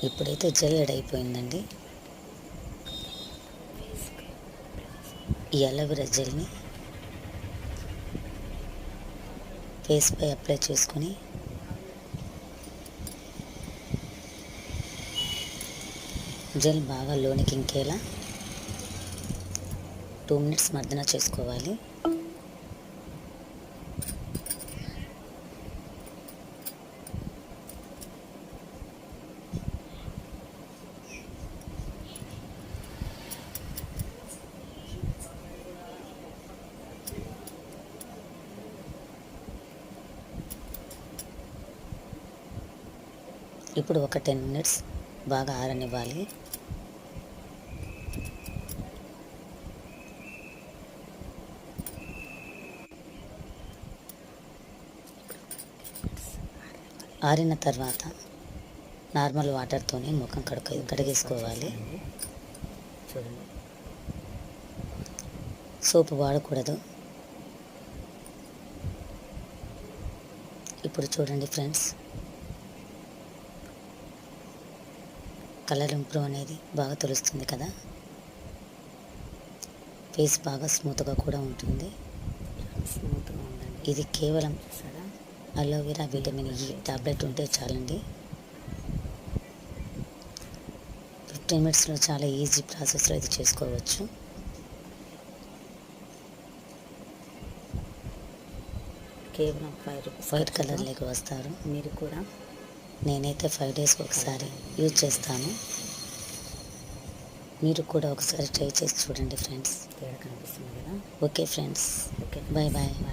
ఇప్పుడైతే gel ready అయిపోయిందండి. ఈ అలోవెరా జెల్ని ఫేస్పై అప్లై చేసుకొని జెల్ బాగా లోనికి ఇంకేలా 2 మినిట్స్ మర్దన చేసుకోవాలి. ఇప్పుడు ఒక 10 మినిట్స్ బాగా ఆరనివ్వాలి. ఆరిన తర్వాత నార్మల్ వాటర్తోనే ముఖం కడిగేసుకోవాలి. చూడండి, సోపు వాడకూడదు. ఇప్పుడు చూడండి ఫ్రెండ్స్, కలర్ ఇంప్రూవ్ అనేది బాగా తెలుస్తుంది కదా. ఫేస్ బాగా స్మూత్గా కూడా ఉంటుంది. ఇది కేవలం అలోవెరా విటమిన్ ఈ టాబ్లెట్ ఉంటే చాలండి. 15 మినిట్స్లో చాలా ఈజీ ప్రాసెస్లో ఇది చేసుకోవచ్చు. కేవలం 5 రూపీస్ వైట్ కలర్ లేక వస్తారు. మీరు కూడా, నేనైతే 5 డేస్కి ఒకసారి యూజ్ చేస్తాను. మీరు కూడా ఒకసారి ట్రై చేసి చూడండి ఫ్రెండ్స్. తేడా కనిపిస్తుంది కదా. Okay friends, okay, bye bye.